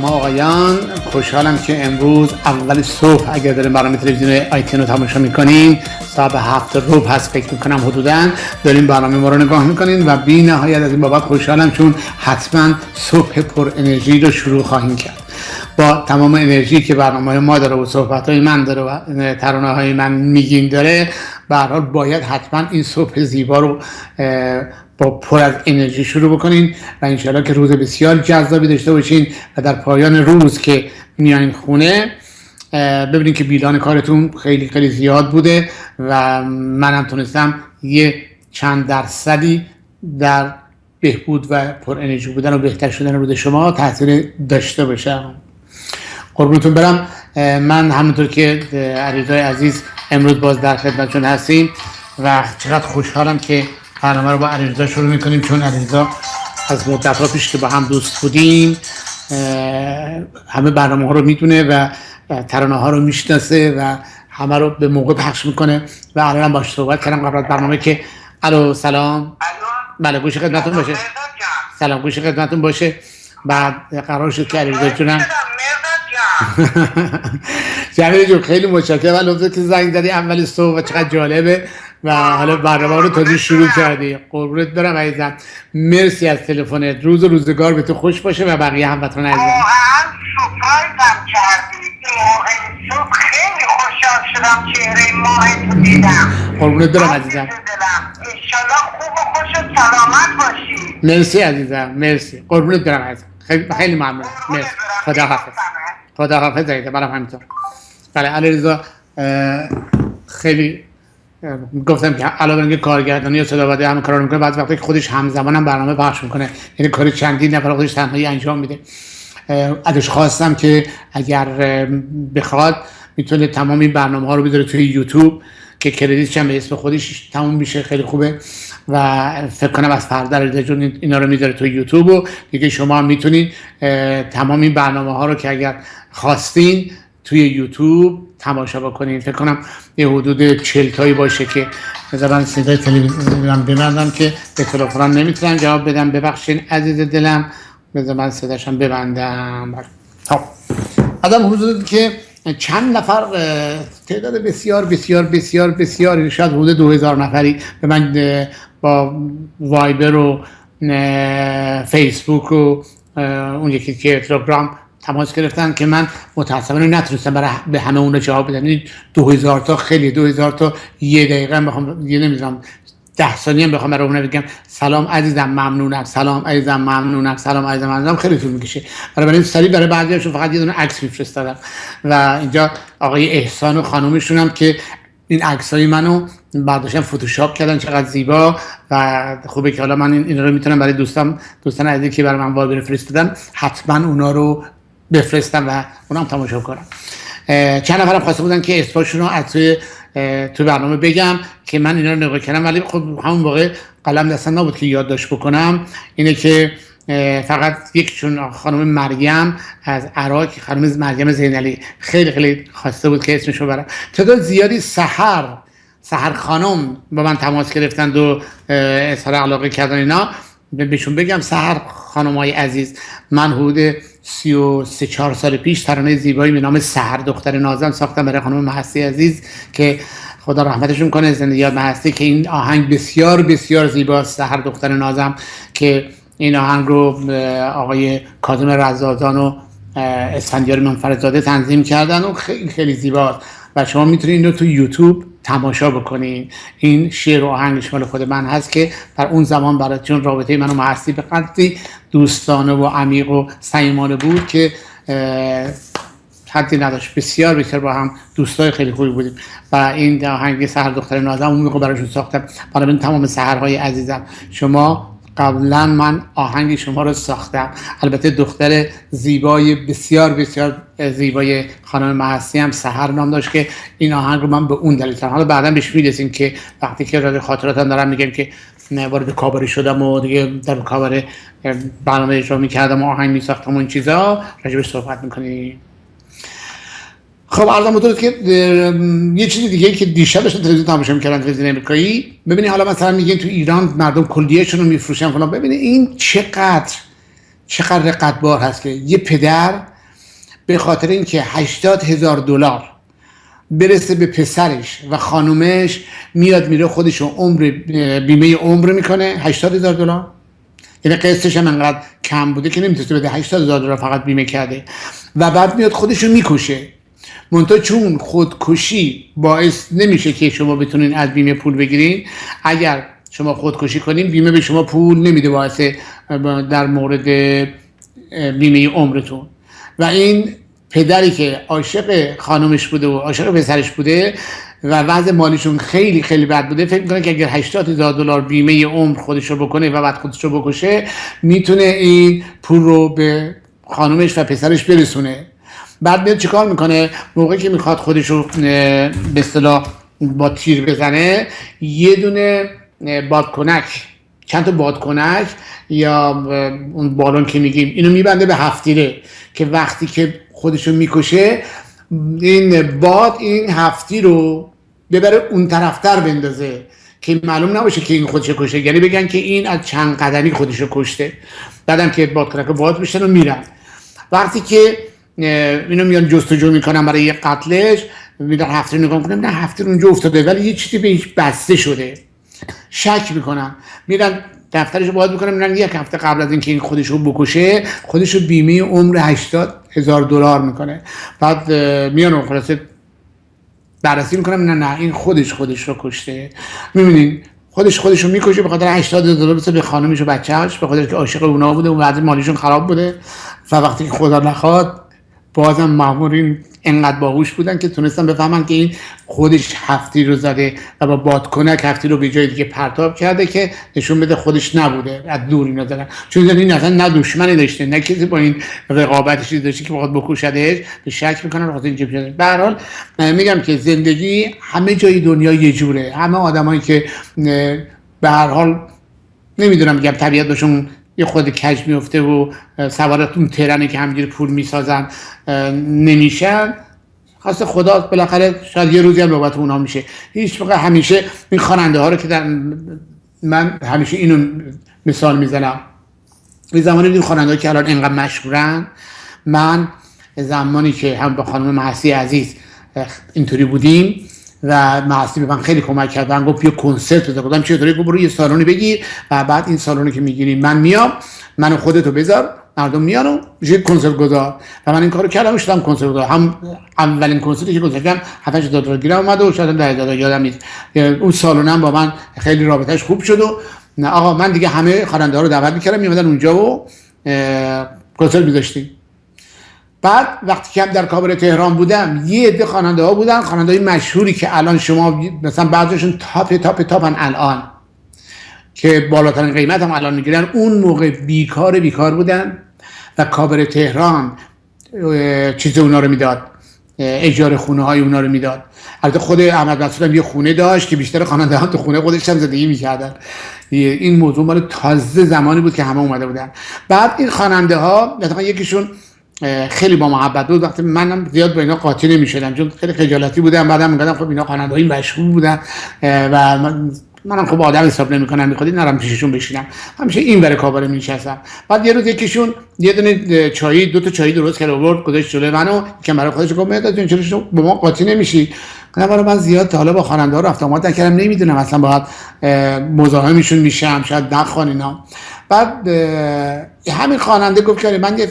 خانم ها آقایان، خوشحالم که امروز اول صبح اگر داریم برنامه تلویزیون آیتین رو تماشا میکنین، ساعت 7:15 هست فکر میکنم حدوداً، دارین برنامه ما رو نگاه میکنین و بی نهایت از این بابت خوشحالم، چون حتما صبح پر انرژی رو شروع خواهیم کرد با تمام انرژی که برنامه ما داره و صحبت های من داره و ترانه های من میگین داره. به هر حال باید حتما این صبح زیبا رو با پر از انرژی شروع بکنین و انشاءالله که روز بسیار جذابی داشته باشین و در پایان روز که میایین خونه ببینین که بیلان کارتون خیلی خیلی زیاد بوده و منم تونستم یه چند درصدی در بهبود و پر انرژی بودن و بهتر شدن روز شما تاثیر داشته باشم. قربونتون برم. من همونطور که علیرضا عزیز امروز باز در خدمتتون هستیم و چقدر خوشحالم که برنامه رو با علیرضا شروع میکنیم، چون علیرضا از مدت‌ها پیش که با هم دوست بودیم همه برنامه ها رو میدونه و ترانه ها رو میشناسه و همه رو به موقع پخش میکنه و الان باهاش صحبت کردم قبل از برنامه که الو سلام. بله گوش خدمتتون باشه. سلام گوش خدمتتون باشه. بعد قرار شد که علیرضا جونم جمیل جون خیلی متشکرم از لطفت که زنگ زدی اول صبح و چقدر جالبه و حالا برنامه رو تازه شروع کردی. قربونت برم عزیزم، مرسی از تلفنت. روز و روزگار به تو خوش باشه و بقیه هموطنان عزیزم. واقعا سورپرایزم کردی. صبح خیلی خوشحال شدم چهره ماه تو دیدم. قربونت برم عزیزم. انشالله خوب و خوش و سلامت باشی. مرسی عزیزم، مرسی. قربونت برم عزیزم، خیلی ممنون. مرسی. خدا حافظ. خدا حافظ عزیزم. منم همینطور. بله علیرضا خیلی گفتم که علاوه بر اینکه کارگردانی و صداوردی همه کارا رو میکنه، بعضی وقتا که خودش همزمان هم برنامه پخش میکنه، یعنی کار چندین نفر خودش تنهایی انجام میده. ازش خواستم که اگر بخواد میتونه تمام این برنامه ها رو بذاره توی یوتیوب که کردیتش هم به اسم خودش تموم میشه، خیلی خوبه و فکر کنم از فردا علیرضا جون اینا رو میذاره توی یوتیوب و دیگه شما هم میتونید تمام این برنامه ها رو که اگر خواستین توی یوتیوب تماشا بکنین. فکر کنم یه حدود 40 تایی باشه که مثلا صدای تلویزیونم ببندم که به تلفنم نمیتونم جواب بدم، ببخشین عزیز دلم، بذار من صداشم ببندم. خب آدم حضور که چند نفر تعداد بسیار بسیار بسیار بسیار شاید حدود 2000 نفری به من با وایبر و فیسبوک و اون یکی که تلگرام تماس گرفتن که من متاسفانه نتونستم برای به همه اون جواب بدم. این 2000 تا خیلی 2000 تا یه دقیقه بخوام یه نمیدونم 10 ثانیه بخوام برای اون بگم سلام عزیزم ممنونم، سلام عزیزم ممنونم، سلام عزیزم ممنونم، خیلی طول میکشه. برای سری برای بعضیاشون فقط یه دونه عکس میفرستادم و اینجا آقای احسان و خانومشون هم که این عکسای منو برداشتن فتوشاپ کردن، چقدر زیبا و خوبه که حالا من اینا رو میتونم برای دوستان عزیزی که برای من وایبر فرستادن حتما اونا رو بفرستم و اونم تماشا کنم. چند نفرم خواسته بودن که اسمشون رو از تو برنامه بگم که من اینا رو نگاه کردم، ولی خب همون موقع قلم دستم نبود که یادداشت بکنم. اینه که فقط چون خانم مریم از عراق، خانم مریم زینالی خیلی خیلی خواسته بود که اسمشو برم. تعداد زیادی سحر خانم با من تماس گرفتند و اظهار علاقه کردن. اینا بهشون بگم سحر خانمای عزیز، من حدود 33-4 سال پیش ترانه زیبایی به نام سحر دختر نازم ساختم برای خانم مهستی عزیز که خدا رحمتشون کنه، زندگی مهستی، که این آهنگ بسیار بسیار زیباست، سحر دختر نازم، که این آهنگ رو آقای کاظم رضازان و اسفندیار منفردزاده تنظیم کردن و خیلی خیلی زیباست و شما میتونید این رو تو یوتیوب تماشا بکنین. این شعر و آهنگش مال خود من هست که در اون زمان برای چون رابطه من و مهستی به قدری دوستانه و عمیق و صمیمانه بود که حدی نداشت. بسیار بسیار با هم دوستای خیلی خوبی بودیم و این آهنگ سحر دختر نازم اون موقع براشون ساختم. برای تمام سحرهای عزیزم، شما قبلا من آهنگ شما رو ساختم، البته دختر زیبای بسیار بسیار زیبای خانم مهستی هم سحر نام داشت که این آهنگ رو من به اون دلیل کردم. حالا بعدا بهش میرسیم که وقتی که راجع خاطراتم دارم میگم که وارد کاباره شدم و دیگه در کاباره برنامه اجرا میکردم و آهنگ میساختم و این چیزا راجعش صحبت میکنیم. خب عرضم بودید که یه چیزی دیگه که دیشب داشتم تلویزیون تماشا می‌کردم، تلویزیون آمریکایی، ببینید حالا مثلا میگن تو ایران مردم کلیه‌شون رو میفروشن فلان، ببینید این چقدر رقتبار هست که یه پدر به خاطر اینکه $80,000 برسه به پسرش و خانومش، میاد میره خودشو بیمه عمر میکنه. $80,000 یعنی قسطش هم انقدر کم بوده که نمیتونه بده، $80,000 فقط بیمه کرده و بعد میاد خودشو میکشه. منتها چون خودکشی باعث نمیشه که شما بتونین از بیمه پول بگیرین، اگر شما خودکشی کنین بیمه به شما پول نمیده واسه در مورد بیمه عمرتون. و این پدری که عاشق خانومش بوده و عاشق پسرش بوده و وضع مالیشون خیلی خیلی بد بوده، فکر میکنه که اگر $80,000 بیمه عمر خودشو بکنه و بعد خودشو بکشه، میتونه این پول رو به خانومش و پسرش برسونه. بعد میاد چیکار میکنه؟ موقعی که میخواد خودشو به اصطلاح با تیر بزنه، یه دونه بادکنک، چند تا بادکنک یا اون بالون که میگیم، اینو میبنده به هفتیره که وقتی که خودشو میکشه این باد این هفتی رو ببره اون طرفتر بندازه که معلوم نباشه که این خودشو کشته، یعنی بگن که این از چند قدمی خودشو کشته. بعدم که بادکنک باد میشن و میرن. وقتی که اینو میان جستجو میکنن برای یه قتلش، میرن هفتی رو نگاه میکنن، نه هفتی رو اونجا افتاده ولی یه چیزی بهش بسته شده. شک میکنن، میرن دفترش رو باز میکنن، میرن یک هفته قبل از اینکه این خودشو بکشه، خودشو بیمه عمر $80,000 میکنه. بعد میان خلاصه بررسی میکنن، نه این خودش رو کشته. میبینین خودشو میکشه به خاطر $80,000 بس به خانمش و بچه‌اش، به خاطر که عاشق اونا بوده و وضع مالیشون خراب بوده. و وقتی که خدا نخواد بازم مامورین انقدر باهوش بودن که تونستن بفهمن که این خودش هفتی رو زده و با بادکنک هفتی رو به جای دیگه پرتاب کرده که نشون بده خودش نبوده، از دور اینا زدن. چون این اصلا نه دشمنی داشته نه کسی با این رقابتش داشته که بخواد بکشدش، به شک میکنن واسه این جبهه. به هر حال میگم که زندگی همه جای دنیا یه جوره. همه آدمایی که به هر حال نمیدونم میگم طبیعتشون یه خود کج میفته و سوارتون ترنه که همینجوری پول میسازن نمیشن، خاص خدا بالاخره شاید یه روزی هم نوبت اونا میشه. هیچ موقع همیشه این خواننده ها رو که من همیشه اینو مثال میزنم، این زمانی این خواننده ها که الان اینقدر مشهورن، من زمانی که هم با خانم محسی عزیز اینطوری بودیم و محسی به من خیلی کمک کرد، من گفت بیا کنسرت بذار، گفتم چطوری؟ گفت برو یه سالونی بگیر و بعد این سالونی که میگیری من میام، منو خودتو بذار، مردم میان و میشه کنسرت گذار. و من این کارو کردم و شدم کنسرت گذار. هم اولین کنسرتی که گذاشتم $7,000 گیرم اومد و شاید $10,000 یادم نیست. اون سالونم با من خیلی رابطهش خوب شد و نه آقا من دیگه همه خواننده ها رو دعوت میکردم میومدن اونجا و کنسرت میذاشتیم. بعد وقتی که هم در کاباره تهران بودم، یه عده خواننده ها بودن، خواننده های مشهوری که الان شما مثلا بعضیشون تاپن الان که بالاترین قیمت هم الان میگیرن، اون موقع بیکار بودن و کاباره تهران چیز اونا رو میداد، اجاره خونه های اونا رو میداد. البته خود احمد مسعود هم یه خونه داشت که بیشتر خواننده ها تو خونه خودش هم زندگی میکردن. این موضوع مال تازه زمانی بود که همه اومده بودن. بعد این خواننده ها مثلا یکیشون خیلی با محبت بود، وقتی منم زیاد با اینا قاطی نمی‌شدم چون خیلی خجالتی بودم. بعدم میگفتم خب اینا خواننده‌های مشهور بودن و منم خب آدم حساب نمی‌کنم، می‌خواد نرم پیششون بشینم، همیشه این برای کاباره می‌نشستم. بعد یه روز یکیشون یه دونه چای، دو تا چای درست کرد آورد گذاشت جلوی منو که برای خودش گفت مهداد جون چرا با ما قاطی نمی‌شی؟ گفتم من زیاد تا حالا با خواننده‌ها رفت آمد نکردم، نمی‌دونم اصلا باید مزاحمشون میشم، شاید نخوان اینا. بعد همین خواننده گفت که من یه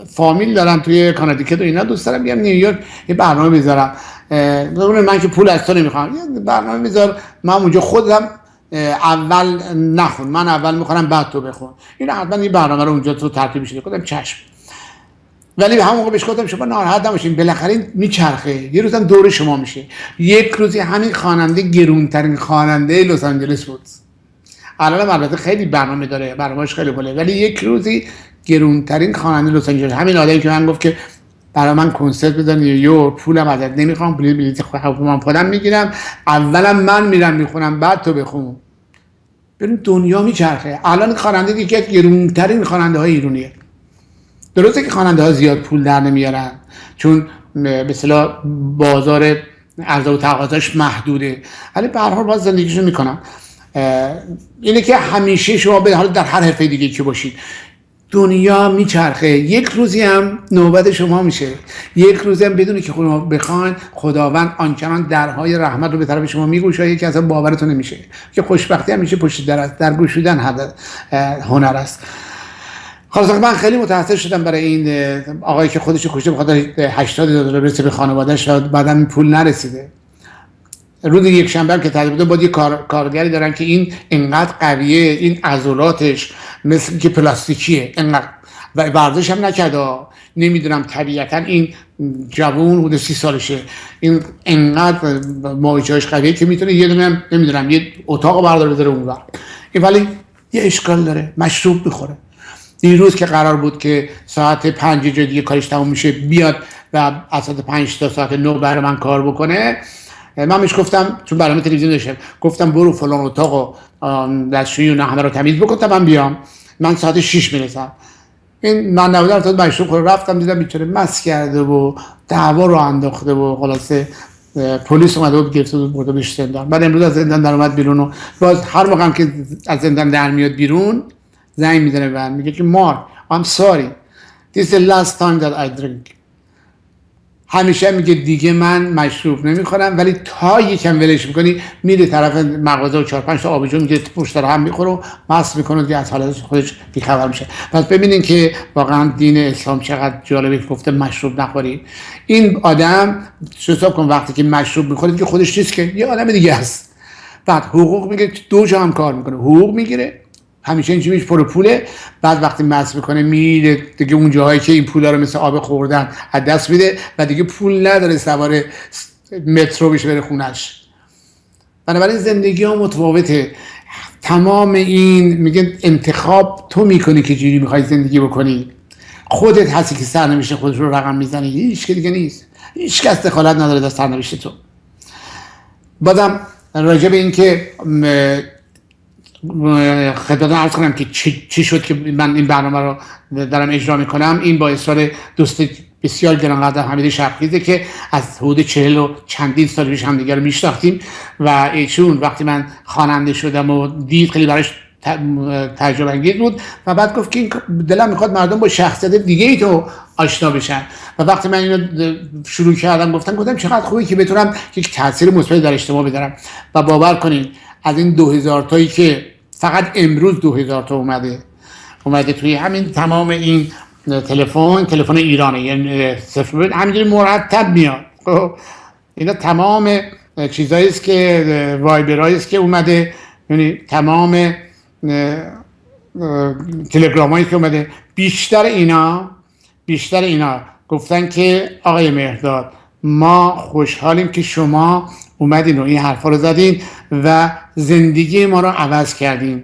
فامیل دارم توی کانادیکت و اینا، دوست دارم بیام نیویورک یه برنامه بذارم. من که پول از تو نمیخوام، یه برنامه بذار، من اونجا خودم اول نخون، من اول میخونم بعد تو بخون، این حتما این برنامه رو اونجا تو ترتیب بشه. گفتم چشم. ولی همون موقع بهش گفتم شما ناراحت نباشین، بالاخره میچرخه، یه روزم دور شما میشه. یک روزی همین خواننده گرونترین خواننده لس آنجلس بود، الان البته خیلی برنامه داره، برنامه‌اش خیلی باله، ولی یک روزی گرونترین خواننده لس آنجلس، همین آدمی که من گفت که برای من کنسرت بزن نیویورک، پولم ازت نمیخوام، بلیط خودم میگیرم، اولا من میرم میخونم بعد تو بخون. ببین دنیا میچرخه. الان خواننده دیگه گرونترین خواننده های ایرانیه. درسته که خواننده ها زیاد پول در نمیارن چون به اصطلاح بازار عرضه و تقاضاش محدوده، ولی به هر حال باز زندگیشون میکنن. اینه که همیشه شما به حال در هر حرفه دیگه که باشید دنیا میچرخه، یک روزی هم نوبت شما میشه، یک روزی هم بدونی که شما بخواین خداوند آنچنان درهای رحمت رو به طرف شما میگوشه که اصلا باورتون نمیشه که خوشبختی هم میشه پشت در گوشودن هنر است. خلاص من خیلی متاسف شدم برای این آقایی که خودش کشته بخاطر 80 دلار برسه به خانواده‌اش، بعدم پول نرسیده. روز یک شنبه هم که تعریف بوده با یه کارگری دارن که این انقدر قویه، این عضلاتش مثل که پلاستیکیه انقدر، و ورزش هم نکرده، نمیدونم طبیعتا این جوون حدود 30 سالشه، این انقدر ماهیچه‌اش قویه که میتونه یه دونه نمیدونم یه اتاق برداره بذاره اونور. این ولی یه اشکال داره، مشروب میخوره. دیروز که قرار بود که ساعت 5 دیگه کارش تموم میشه بیاد و از ساعت 5 تا ساعت 9 برای من کار بکنه، من بهش گفتم چون برنامه تلویزیون داشتم، گفتم برو فلان اتاق و دستشویی و همه رو تمیز بکن تا من بیام، من ساعت 6 میرسم. این من نبودم تا مشروب خورد، رفتم دیدم بیچاره مست کرده و دعوا رو انداخته و خلاصه پلیس اومده بود گرفته بود برده بهش زندان. بعد امروز از زندان در اومد بیرون و باز هر موقع هم که از زندان در میاد بیرون زنگ میزنه و میگه که مارک I'm sorry this is the last time that I drink. همیشه میگه دیگه من مشروب نمیخورم، ولی تا یکم ولش میکنی میره طرف مغازه و 4-5 تا آبجو میگه پشت سر هم میخوره و مست میکنه دیگه از حالت خودش بیخبر میشه. پس ببینین که واقعا دین اسلام چقدر جالبه، گفته مشروب نخورید. این آدم حساب کن وقتی که مشروب میخوره که خودش نیست، که یه آدم دیگه است. بعد حقوق میگه، 2 جا هم کار میکنه، حقوق میگیره، همیشه این چیزش پر پوله. بعد وقتی مست میکنه میره دیگه اون جاهایی که این پولا رو مثل آب خوردن از دست میده و دیگه پول نداره سوار مترو بشه بره خونش. بنابراین زندگی ها متفاوته. تمام این میگن انتخاب تو میکنی که جوری میخوای زندگی بکنی، خودت هستی که سرنوشت خودت رو رقم میزنی، هیچ که دیگه نیست، هیچ کس دخالت نداره در سرنوشت تو. بازم راجع به این که خدمتتون عرض کنم که چی شد که من این برنامه رو دارم اجرا میکنم. این با اصرار دوست بسیار گرانقدر حمید شبخیزه که از حدود 40 و چندین سال پیش همدیگه رو میشناختیم و ایشون وقتی من خواننده شدم و دید خیلی براش تعجب انگیز بود و بعد گفت که دلم میخواد مردم با شخصیت دیگه ای تو آشنا بشن. و وقتی من اینو شروع کردم گفتم چقدر خوبه که بتونم یک تاثیر مثبت در اجتماع بذارم. و باور کنین از این 2000 تایی که فقط امروز 2000 تا اومده توی همین تمام این تلفن ایرانه، یعنی صفر همینجوری مرتب میاد. اینا تمام چیزایی است که وایبرایی است که اومده، یعنی تمام تلگرامایی که اومده، بیشتر اینا گفتن که آقای مهرداد ما خوشحالیم که شما اومدین و این حرفا رو زدین و زندگی ما رو عوض کردین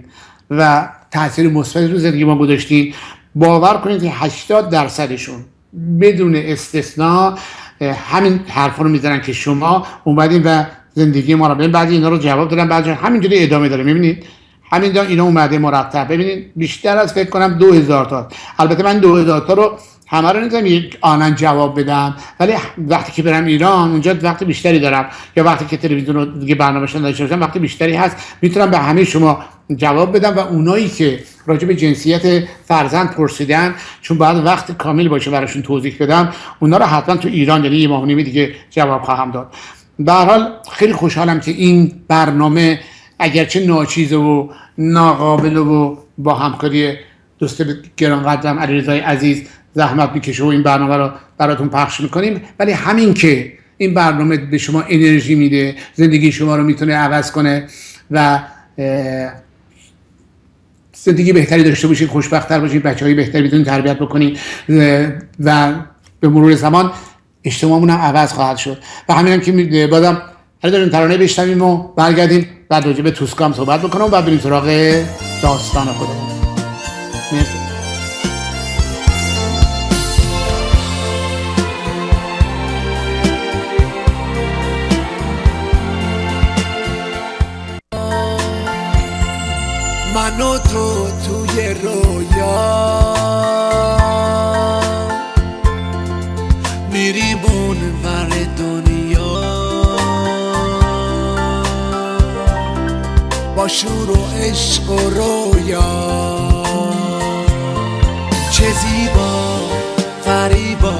و تاثیر مثبت رو زندگی ما گذاشتین. باور کنید که 80%شون بدون استثناء همین حرفا رو میزنن که شما اومدین و زندگی ما رو. ببین بعضی اینا رو جواب دادن، بعضی همینجوری ادامه داره. میبینید همین اینا اومده مرتب. ببینید بیشتر از فکر کنم 2000 تا. البته من 2000 تا رو همه رو نمیتونم آنن جواب بدم، ولی وقتی که برم ایران اونجا وقت بیشتری دارم، یا وقتی که تلویزیون رو دیگه برنامه‌شون داشته باشم وقت بیشتری هست، میتونم به همه شما جواب بدم. و اونایی که راجع به جنسیت فرزند پرسیدن، چون باید وقت کامل باشه براشون توضیح بدم، اونا رو حتما تو ایران یعنی یه ماه و نیم دیگه جواب خواهم داد. به هر حال خیلی خوشحالم که این برنامه اگرچه ناچیزه و ناقابل و با همکاری دوست گرانقدرم علیرضای عزیز زحمت میکشه و این برنامه رو براتون پخش میکنیم، ولی همین که این برنامه به شما انرژی میده، زندگی شما رو میتونه عوض کنه و زندگی بهتری داشته باشید، خوشبخت‌تر باشید، بچه‌های بهتری بتونید تربیت بکنید و به مرور زمان اجتماعمون هم عوض خواهد شد. و همینم که بازم داریم ترانه بشنویم و برگردیم بعد راجع به توسکام صحبت بکنم و بریم سراغ داستان خودمون. مرسی. من و تو توی رویا میریم اونور دنیا، با شور و عشق و رویا چه زیبا فریبا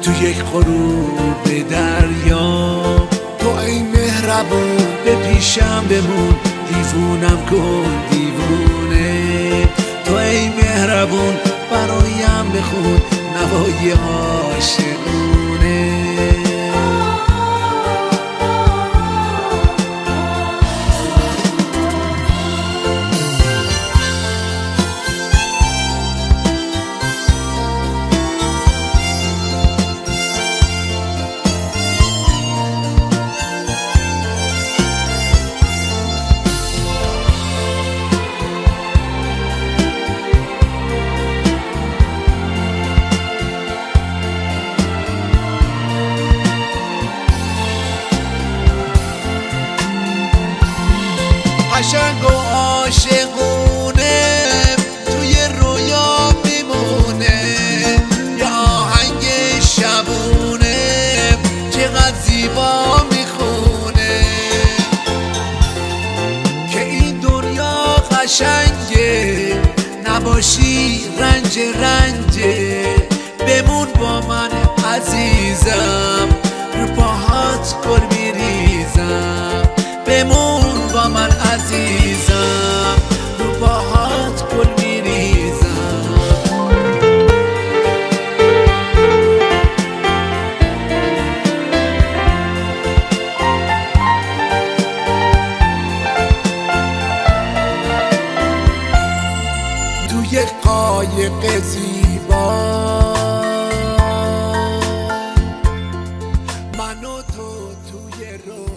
تو یک غروب دریا. تو ای مهربون به پیشم بمون، دیوونم کن دیوونه. تو ای مهربون برایم بخون نوای عاشقونه. قشنگ و عاشقونه توی رویا میمونه، یه آهنگ شبونه چقدر زیبا میخونه. که این دنیا قشنگه نباشی رنج رنجه. بمون با من عزیزم رو پاهات گل میریزم. بمون با من عزیزم رو پاهات گل میریزم. تو یک قایق زیبا من و تو توی رویا.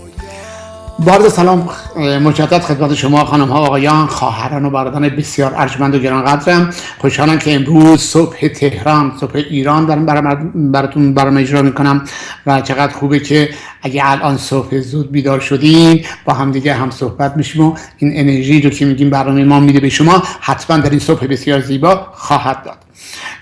با عرض سلام مجدد خدمت شما خانم ها، آقایان، خواهران و برادران بسیار ارجمند و گرانقدرم. خوشحالم که امروز صبح تهران، صبح ایران دارم براتون برنامه اجرا میکنم و چقدر خوبه که اگه الان صبح زود بیدار شدین با هم دیگه هم صحبت میشیم و این انرژی رو که میگیم برنامه ما میده به شما حتما در این صبح بسیار زیبا خواهد داد.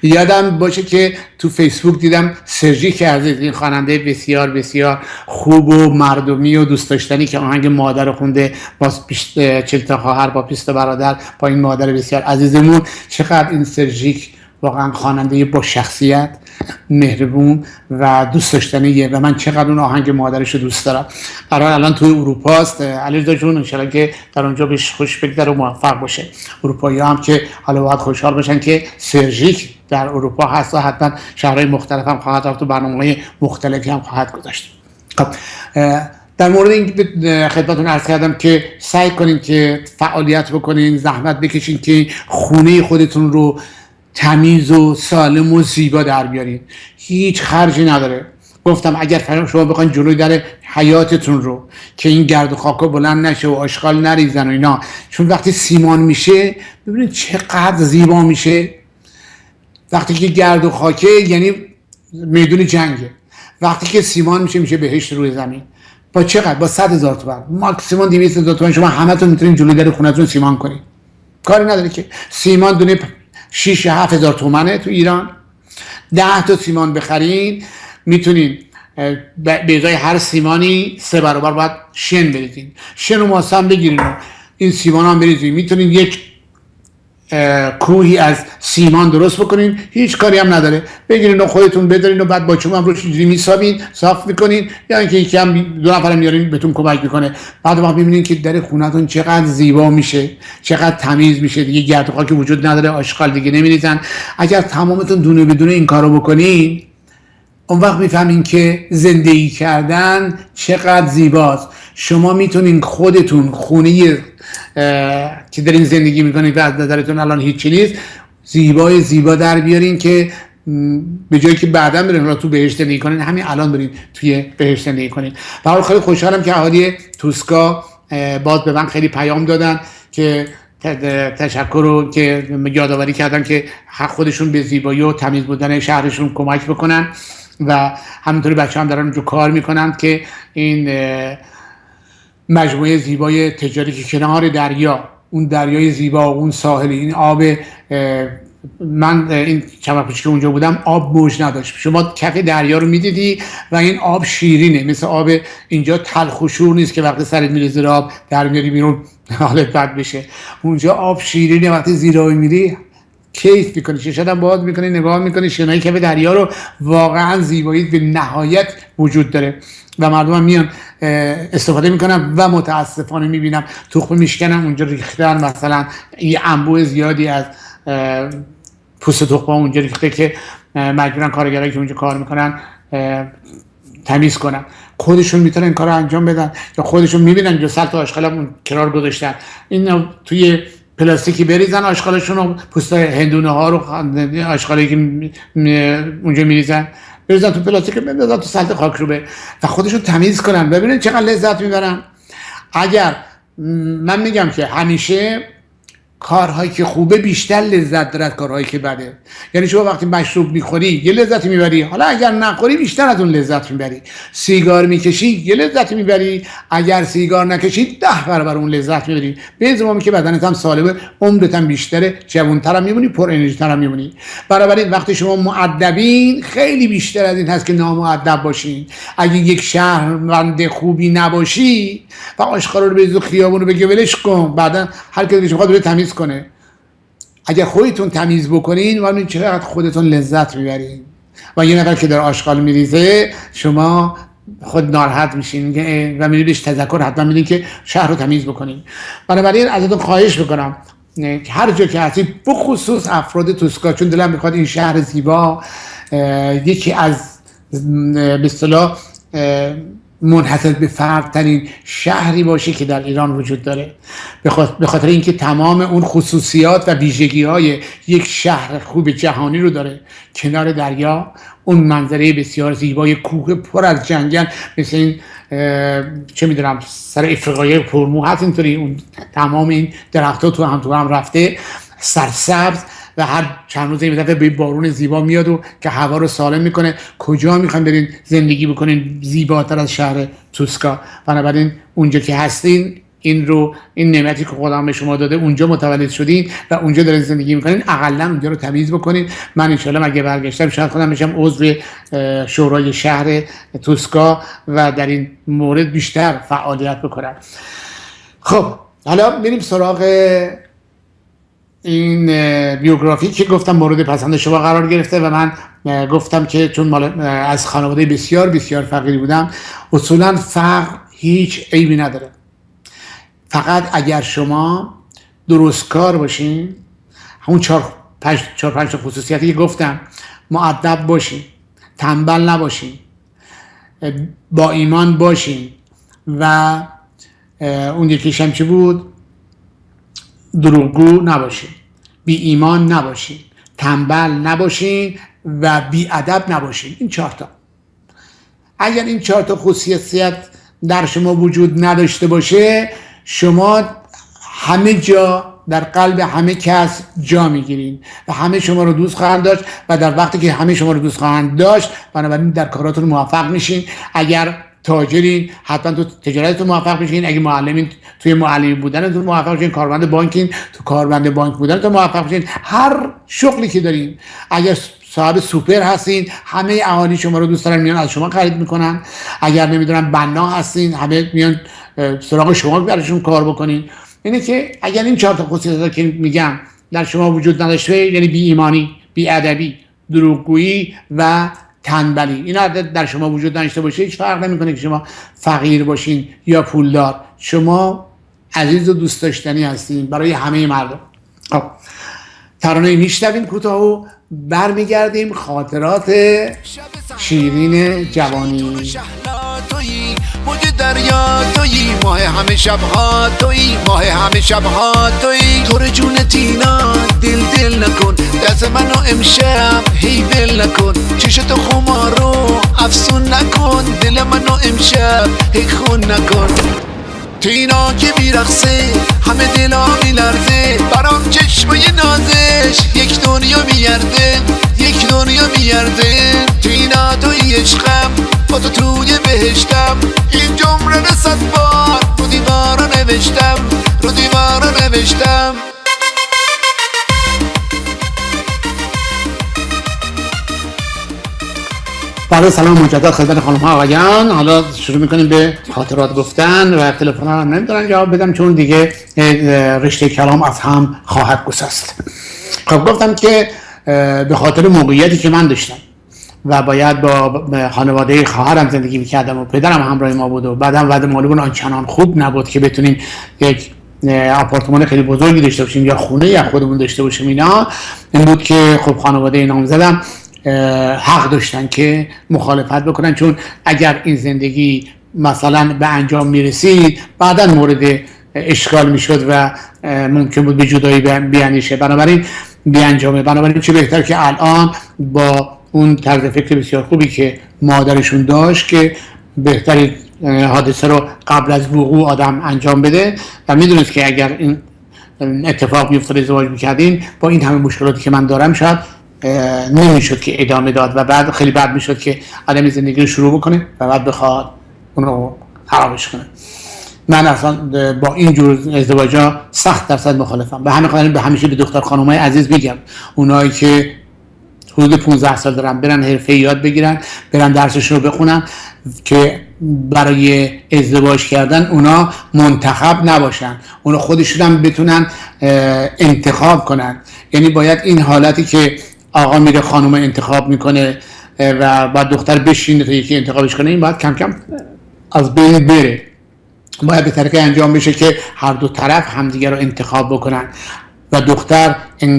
یادم باشه که تو فیسبوک دیدم سرژیک عزیز، این خواننده بسیار بسیار خوب و مردمی و دوست داشتنی که آهنگ مادر خونده با 40 تا خواهر با 20 تا برادر با این مادر بسیار عزیزمون. چقدر این سرژیک واقعا خواننده با شخصیت، مهربون و دوست داشتنیه و من چقدر اون آهنگ مادرش رو دوست دارم. قرار الان توی اروپا است. علیرضا جون ان شاءالله که در اونجا بهش خوش بگذره و موفق باشه. اروپایی‌ها هم که حالا باید خوشحال باشن که سرژیک در اروپا هست و حتما شهرهای مختلف هم خواهد رفت و برنامه‌های مختلفی هم خواهد گذاشت. خب در مورد این خدمتتون عرض کردم که سعی کنین که فعالیت بکنین، زحمت بکشین که خونه خودتون رو تمیز و سالم و زیبا در بیارین. هیچ خرجی نداره. گفتم اگر شما بخواید جلوی در حیاتتون رو که این گرد و خاکا بلند نشه و آشغال نریزن و اینا، چون وقتی سیمان میشه ببینید چقدر زیبا میشه. وقتی که گرد و خاکه یعنی میدون جنگه، وقتی که سیمان میشه میشه بهشت روی زمین. با چقدر؟ با 100,000 تومان، ماکسیمم 200,000 تومان شما همتون میتونین جلوی در خونتون سیمان کنید. کاری نداره که سیمان دونه 6-7 تومنه تو ایران. 10 تا سیمان بخرین میتونین به ازای هر سیمانی 3 برابر باید شن بریزین. شن و ماسه هم بگیرین و این سیمان هم بریزین. میتونین یک کوهی از سیمان درست بکنین، هیچ کاری هم نداره. بگیرین و خودتون بدارین و بعد با چوب هم روش اینجوری میسابین، صاف میکنین، یا اینکه یکی هم 2 نفرم میارین بهتون کمک میکنه. بعد ما میبینین که در خونتون چقدر زیبا میشه، چقدر تمیز میشه. دیگه گرد و خاک وجود نداره، آشغال دیگه نمیریزن. اگر تمامتون دونه بدونه این کارو بکنین، اون وقت میفهمین که زندگی کردن چقدر زیباست. شما میتونین خودتون خونه که دارین زندگی میکنین و از نظرتون الان هیچی نیست زیبا در بیارین که به جایی که بعدا برین تو بهشت زندگی کنین، همین الان برین توی بهشت زندگی کنین. برای خیلی خوشحالم که اهالی توسکا باز به من خیلی پیام دادن که تشکر رو که یادآوری کردن که خودشون به زیبایی و تمیز بودن شهرشون کمک بکنن و همینطوری بچه هم دارن اونجا کار میکنن که این مجموعه زیبای تجاری که کنار دریا، اون دریای زیبا، اون ساحل، این آب، من این چند وقت پیش که اونجا بودم آب موج نداشت. شما کف دریا رو میدیدی و این آب شیرینه، مثل آب اینجا تلخ و شور نیست که وقتی سرت میره زیر آب در میاری بیرون حالت بد بشه. اونجا آب شیرینه، وقتی زیر آب میری کیف میکنی، چشات هم باز میکنی، نگاه میکنی، شنای کف دریا رو. واقعا زیبایی به نهایت وجود داره و مردم هم میان استفاده میکنن و متاسفانه میبینم تخم میشکنن اونجا ریختن، مثلا یه انبوه زیادی از پوست تخم اونجا ریخته که مجبورن کارگرایی که اونجا کار میکنن تمیز کنن. خودشون میتونن این کار رو انجام بدن یا خودشون میبینن جو سطح آشغال هم کنار گذاشتن، این توی پلاستیکی بریزن آشغالشون رو، پوست هندونه ها رو، آشغالی که اونجا میریزن بریزن تو پلاستیک، بریزن تو سطح خاک رو و خودشون تمیز کنن. ببینن چقدر لذت میبرن. اگر من میگم که همیشه کارهایی که خوبه بیشتر لذت داره از کارهایی که بده. یعنی شما وقتی مشروب میخوری یه لذتی میبری، حالا اگر نخوری بیشتر از اون لذت میبری. سیگار میکشی یه لذتی میبری، اگر سیگار نکشی 10 برابر اون لذت میبری. به ازامی که بدنت هم سالمه، عمرت هم بیشتره، جوان‌تر هم میمونی، پر انرژی‌تر هم میمونی. بنابراین وقتی شما مؤدبین خیلی بیشتر از این هست که نامؤدب باشین. اگه یک شهروند خوبی نباشی و آشغال رو بریز تو خیابون رو بگی ولش کن، بعدا هر کی که میخواد تمیز کنه. اگر خودتون تمیز بکنین و ببینید چقدر خودتون لذت میبرین. و یه نفر که در آشغال میریزه شما خود ناراحت میشین و میریزش تذکر حتما میدین که شهر رو تمیز بکنین. بنابراین ازتون خواهش میکنم هر جا که هستید، بخصوص افراد توسکا، چون دلم میخواد این شهر زیبا یکی از به اصطلاح منحصر به فرد ترین شهری باشه که در ایران وجود داره، به خاطر اینکه تمام اون خصوصیات و ویژگی های یک شهر خوب جهانی رو داره. کنار دریا، اون منظره بسیار زیبای کوه پر از جنگل، مثل این چه میدونم سر افریقای پرمو هست، اینطوری اون تمام این درخت‌ها تو هم رفته، سرسبز و هر چند روز یه دفعه به بارون زیبا میاد و که هوا رو سالم میکنه. کجا میخواین برین زندگی بکنین زیباتر از شهر توسکا؟ بنابراین اونجا که هستین این نعمتی که خدا به شما داده، اونجا متولد شدین و اونجا دارین زندگی میکنین، اقلا اونجا رو تمیز بکنین. من ان شاءالله اگه برگشتم شاید خودم بشم عضو شورای شهر توسکا و در این مورد بیشتر فعالیت بکنم. خب حالا میریم سراغ این بیوگرافی که گفتم مورد پسند شما قرار گرفته و من گفتم که چون از خانواده بسیار بسیار فقیری بودم، اصولا فقر هیچ عیبی نداره. فقط اگر شما درستکار باشین، همون 4-5 خصوصیتی که گفتم، مؤدب باشین، تنبل نباشین، با ایمان باشین و اون یکیش هم چی بود؟ دروغگو نباشین، بی ایمان نباشین، تنبل نباشین و بی ادب نباشین. این 4 تا. اگر این 4 تا خصوصیت در شما وجود نداشته باشه، شما همه جا در قلب همه کس جا میگیرین و همه شما رو دوست خواهند داشت و در وقتی که همه شما رو دوست خواهند داشت، بنابراین در کاراتون موفق میشین. اگر تاجرین حتما تو تجارتتون موفق بشین، اگه معلمین توی معلمی بودنتون موفق بشین، کارمند بانکین تو کارمند بانک بودنتون موفق بشین، هر شغلی که دارین. اگر صاحب سوپر هستین، همه اهالی شما رو دوست دارن، میان از شما خرید میکنن. اگر نمیدونم بنا هستین، همه میان سراغ شما براشون کار بکنین. اینه که اگر این 4 تا خصوصیت که میگم در شما وجود نداشته، یعنی بی ایمانی، بی ادبی، دروغگویی و تنبلی، اینا در شما وجود نداشته باشه، هیچ فرق نمیکنه که شما فقیر باشین یا پولدار. شما عزیز و دوست داشتنی هستین برای همه مردم. خب ترانه میشنویم کوتاه و برمیگردیم. خاطرات شیرین جوانی. موج دریا تویی، ماه همه شبها تویی، ماه همه شبها تویی. طور جون تینا دل نکن، دست منو امشب هی ول نکن. چشتو خمارو افسون نکن، دل منو امشب هی خون نکن. تینا که میرقصه همه دلا میلرزه، برام چشمای نازش یک دنیا میارده، یک دنیا میارده. تینا توی عشقم، با تو توی بهشتم، این جمله رو 100 بار رو دیوارا نوشتم، رو دیوارا نوشتم. بله، سلام مجدد خدمت خانم ها آقایان. حالا شروع میکنیم به خاطرات گفتن و تلفن ها هم نمیدونن جواب بدم چون دیگه رشته کلام از هم خواهد گسست. خب گفتم که به خاطر موقعیتی که من داشتم و باید با خانواده خواهرم زندگی میکردم و پدرم همراه ما بود و بعدم وضع مالیمون آنچنان خوب نبود که بتونیم یک آپارتمان خیلی بزرگی داشته باشیم یا خونه یا خودمون داشته باشیم، اینا این بود که خب خانواده نامزدم حق داشتن که مخالفت بکنن، چون اگر این زندگی مثلا به انجام میرسید بعدا مورد اشکال میشد و ممکن بود به جدایی بیانیشه، بنابراین بیانجامه. بنابراین چه بهتر که الان با اون طرز فکر بسیار خوبی که مادرشون داشت که بهتری حادثه رو قبل از وقوع آدم انجام بده و میدونست که اگر این اتفاق میافتاد ازدواج میکردین با این همه مشکلاتی که من دارم شاید نمیشد که ادامه داد و بعد خیلی بد میشد که آدم زندگی رو شروع بکنه و بعد بخواد اون رو خرابش کنه. من اصلا با این جور ازدواجا 100% مخالفم. به همین خاطر به همیشه به دختر خانمای عزیز بگم اونایی که حدود 15 سال دارن برن حرفه یاد بگیرن، برن درسشون رو بخونن که برای ازدواج کردن اونا منتخب نباشن، اونا خودشون هم بتونن انتخاب کنن. یعنی باید این حالتی که آقا میره خانم انتخاب میکنه و بعد دختر بشینه تا یکی انتخابش کنه، این باید کم کم از بین بره. باید به طریقی انجام بشه که هر دو طرف همدیگه رو انتخاب بکنن و دختر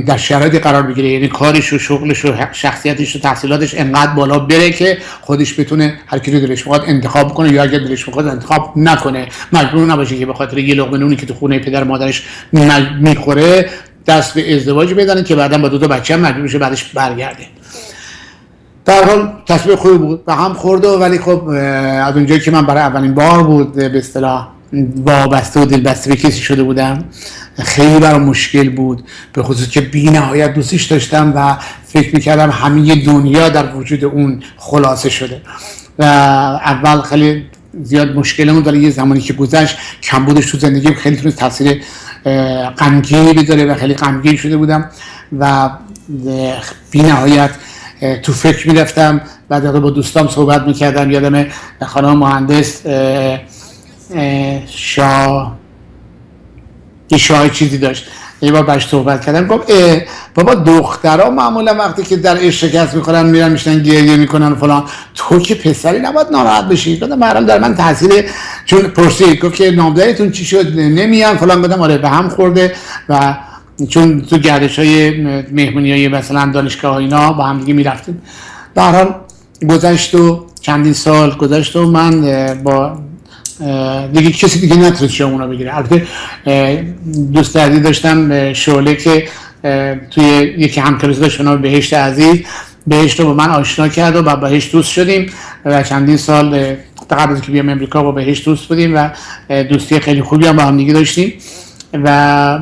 در شرایطی قرار بگیره، یعنی کارش و شغلش و شخصیتش و تحصیلاتش انقدر بالا بره که خودش بتونه هر کی رو دلش میخواد انتخاب کنه یا اگر دلش میخواد انتخاب نکنه، مجبور نباشه که به خاطر یه لقمه نونی که تو خونه پدر مادرش میخوره دست به ازدواج بزنه که بعداً با دو تا بچه هم مجبور بشه بعدش برگرده. در حال تصمیم خوبی بود و هم خورده، ولی خب از اونجایی که من برای اولین بار بود به اصطلاح وابسته و دلبسته به کسی شده بودم خیلی برام مشکل بود، به خصوص که بی نهایت دوستش داشتم و فکر میکردم همه دنیا در وجود اون خلاصه شده و اول خیلی زیاد مشکلمون داره. یه زمانی که گذشت کمبودش تو زندگیم خیلی تونست تاثیر غمگینی بذاره و خیلی غمگین شده بودم و بی نهایت تو فکر میرفتم. بعد با دوستام صحبت میکردم، یادم خانم مهندس شاه چیزی داشت، یه بار باش صحبت کردم، گفت بابا دخترها معمولا وقتی که در عشق شکست میخورن میرن میشنن گریه میکنن فلان، تو که پسری نباید ناراحت بشی. گفتم محرم در من تاثیر، چون پرسید گفت که نامزدتون چی شد نمیان فلان، گفتم آره به هم خورده و چون تو گردش‌های مهمونی‌های مثلا دانشگاه اینا با هم دیگه میرفتیم. به هر حال گذشت و چندین سال گذشت و من با دیگه کسی دیگه نتونست جامونو بگیره. البته دوست عزیزی داشتم شعله که توی یکی همکلاسی داشت به نام بهشت عزیز، بهشت رو با من آشنا کرد و با بهشت دوست شدیم و چندین سال قبل از که بیام امریکا با بهشت دوست بودیم و دوستی خیلی خوبی هم با هم دیگه داشتیم و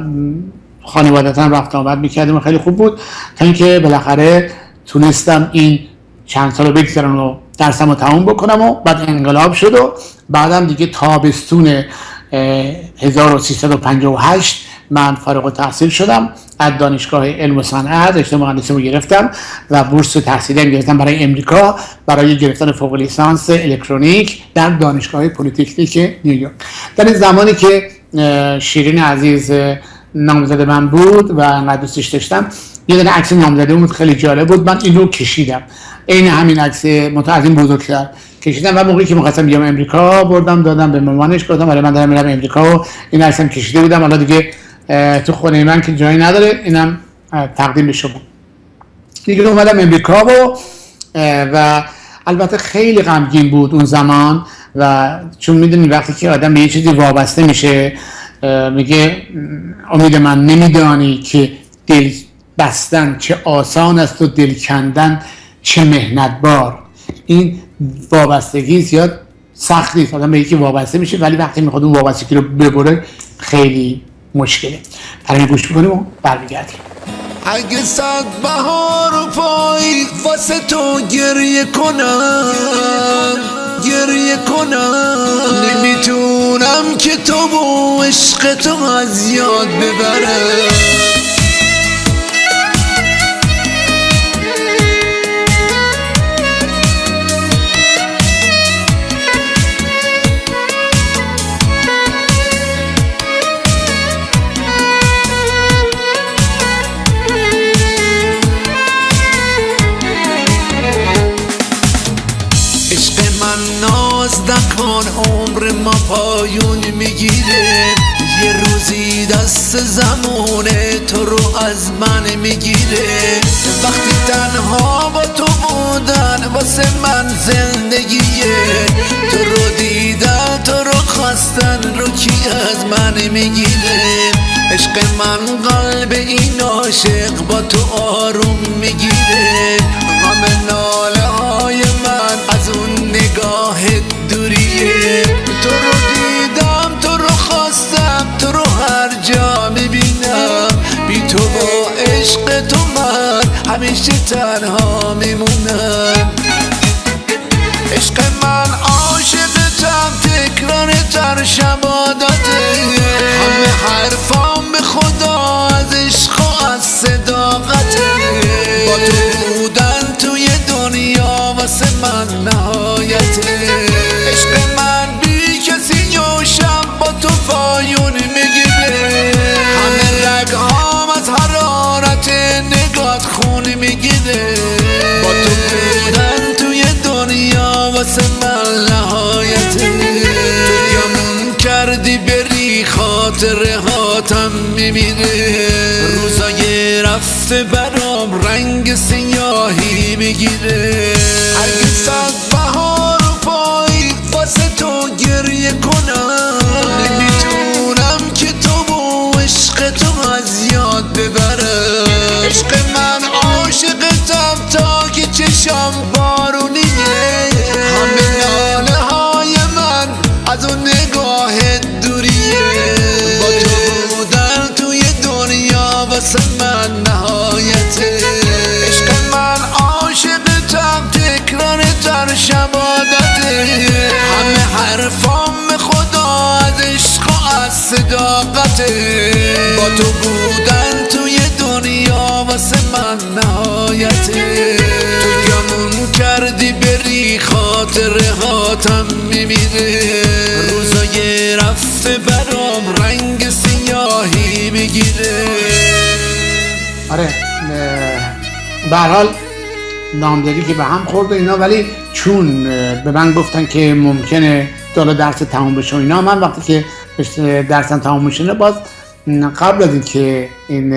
خانوادتا رفت آمد میکردیم و خیلی خوب بود تا اینکه بالاخره تونستم این چند سال رو بگذارم و درسم رو تموم بکنم و بعد انقلاب شد و بعدم دیگه تابستون 1358 من فارغ التحصیل شدم از دانشگاه علم و صنعت، رشته مهندسی رو گرفتم و بورس تحصیلی هم گرفتم برای امریکا برای گرفتن فوق لیسانس الکترونیک در دانشگاه پلی‌تکنیک نیویورک. در این زمانی که شیرین عزیز نامزد من بود و انقدر دوستش داشتم، یه دونه عکس نامزده بود خیلی جالب بود، من این رو کشیدم، عین همین عکس از این بزرگتر کشیدم و موقعی که می‌خواستم بیام امریکا بردم دادم به مامانش، گفتم آره من دارم میرم امریکا و این عکسم کشیده بودم، حالا دیگه تو خونه من که جایی نداره، اینم تقدیم به شما. دیگه اومدم امریکا و البته خیلی غمگین بود اون زمان و چون میدونی وقتی که آدم به یه چیزی وابسته میشه میگه امید من نمیدانی که دل بستن چه آسان است و دل کندن چه محنت بار. این وابستگی زیاد سخت نیست، آدم به یکی وابسته میشه ولی وقتی میخواد اون وابستگی رو ببره خیلی مشکله. پرمی گوش میکنیم و برمیگردیم. اگه صد بهار و پاییز واسه تو گریه کنم نمیتونم که تو و عشق تو از یاد ببره. من ناز نکن عمر ما پایون میگیره یه روزی دست زمونه تو رو از من میگیره وقتی تنها با تو بودن واسه من زندگیه تو رو دیدن تو رو خواستن رو کی از من میگیره عشق من قلب این عاشق با تو آروم میگیره غم ناله های من از اون نگاه دوریه تو رو دیدم تو رو خواستم تو رو هر جا میبینم بی تو با عشق تو من همیشه تنها میمونم عشق من عاشقتم تکرار تر شباداته همه حرفام به خدا از عشق و از صداقته با تو بودن توی دنیا واسه من نهایته عشق من بی کسی جوشم با تو پایون میگیره همه رگهام از حرارت نگات خون میگیره با تو بودن توی دنیا واسه من نهایته تو گمون کردی بری خاطره هاتم میبینه روزای رفته برام رنگ سیاهی میگیره هرگز از بهار و پاییز واسه تو گریه کنم نمیتونم که تو و عشق تو از یاد ببرم عشق من عاشقتم تا که چشم بارونیه همه ناله های من از اون نگاه دوریه با تو بودن توی دنیا واسه من نهایته عشق من عاشقتم تکرار تر شبادته همه حرفام به خدا از عشق و از صداقته با تو بودن توی دنیا واسه من نهایته تو گمون کردی بری خاطره هاتم میمیره روزای رفته برام رنگ سیاهی میگیره آره به هر حال نامداری که به هم خورد و اینا ولی چون به من گفتن که ممکنه حالا درس تمام بشه و اینا من وقتی که درسم تمام میشه باز قبل از اینکه این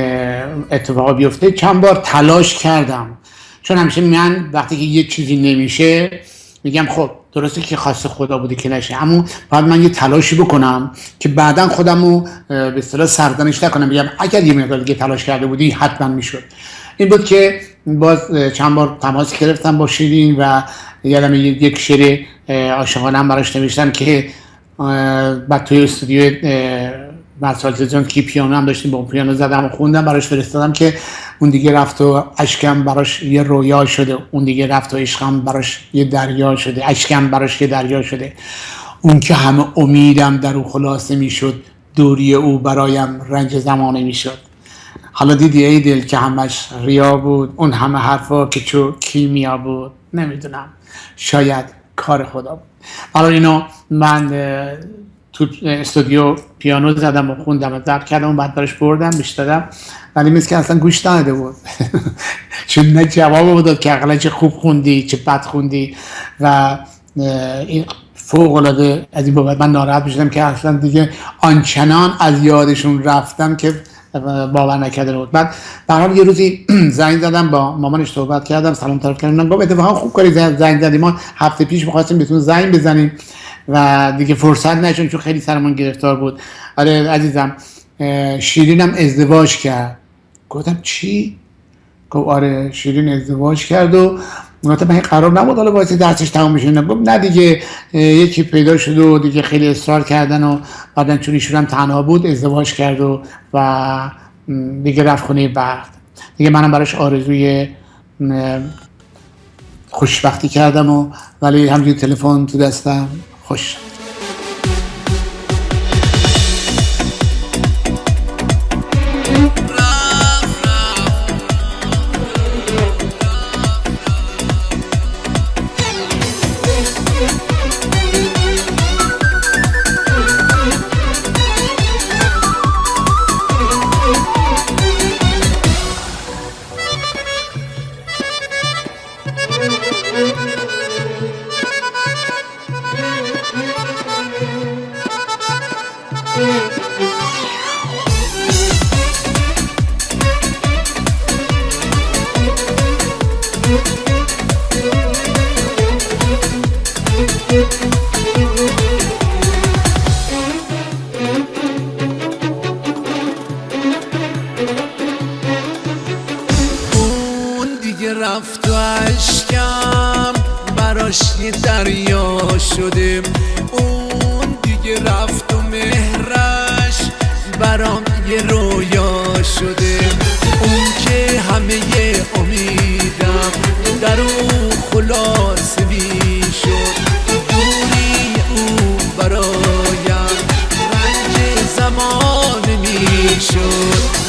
اتفاق بیفته چند بار تلاش کردم چون همیشه من وقتی که یه چیزی نمیشه میگم خب درسته که خواست خدا بوده که نشه اما باید من یه تلاشی بکنم که بعدا خودمو به اصطلاح سرزنش نکنم بگم اگر یه مقدار دیگه تلاش کرده بودی حتما میشد این بود که باز چند بار تماس گرفتم با شیرین و یادم یک شعر عاشقانه هم براش نوشتم که بعد توی استودیو مسائل جان کی پیانو هم داشتیم با پیانو زدم و خوندم براش فرستادم که اون دیگه رفت و اشکم براش یه رویا شده اون دیگه رفت و عشقم براش یه دریا شده اشکم براش یه دریا شده اون که همه امیدم در او خلاصه میشد دوری او برایم رنج زمانه میشد حالا دیدی ای دل که همش ریا بود اون همه حرفا که چو کیمیا بود نمیدونم شاید کار خدا بود حالا اینو من تو استودیو پیانو زدم و خوندم و ضبط کردم و بعد براش بردم بیشترم ولی مثل که اصلا گوش نداده بود چون نه جواب داد که اقلا چه خوب خوندی چه بد خوندی و این فوق العاده از این بابت من ناراحت میشدم که اصلا دیگه آنچنان از یادشون رفتم که باور نکرده بود بعد برام یه روزی زنگ زدم با مامانش صحبت کردم سلام تعریف کردم گفت اتفاقا خوب کاری زنگ زدی ما هفته پیش می‌خواستیم بهتون زنگ بزنیم و دیگه فرصت نشد چون خیلی سرمون گرفتار بود آره عزیزم شیرینم ازدواج کرد گفتم چی؟ گفت آره شیرین ازدواج کرد و گفتم من قرار نبود حالا واسه درسش تموم بشه گفت نه دیگه یکی پیدا شد و دیگه خیلی اصرار کردن و بعدن چون ایشون هم تنها بود ازدواج کرد و دیگه رفت خونه بخت دیگه منم براش آرزوی خوشبختی کردم ولی همینجوری تلفن تو دستم خوش اون دیگه رفت و عشقم براش یه دریا شده، اون دیگه رفت و مهرش برام یه رویا شده، اون که همه امیدم در اون خلاصه میشد، دوری اون برایم رنج زمان میشد.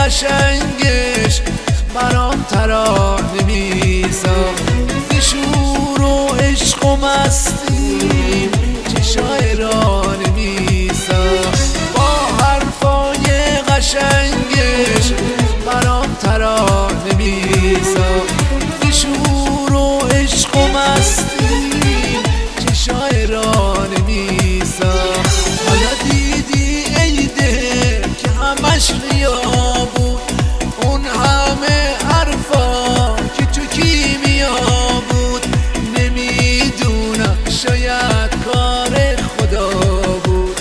قشنگش برام ترانه میساخت، ز شور و عشق و مستی چه شاعرانه میساخت، با حرفای قشنگش برام ترانه میساخت، ز شور و عشق و مستی چه شاعرانه میساخت. حالا دیدی ای دل که همش ریا بود، اون همه حرفا که تو کیمیا بود، نمیدونم شاید کار خدا بود،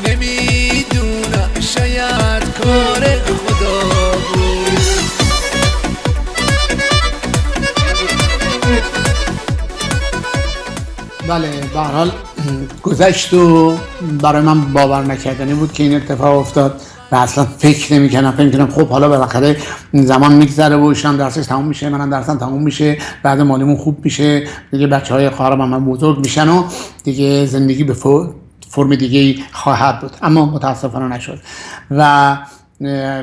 نمیدونم شاید کار خدا بود. بله به هر حال گذشت و برای من باور نکردنی بود که این اتفاق افتاد و اصلا فکر نمی‌کردم خب حالا بالاخره زمان میگذره و ایشون درسش تموم میشه، منم درسم تموم میشه، بعد مالیمون خوب میشه دیگه، بچهای خواهرم هم بزرگ میشن و دیگه زندگی به فرم دیگه خواهد بود، اما متاسفانه نشد و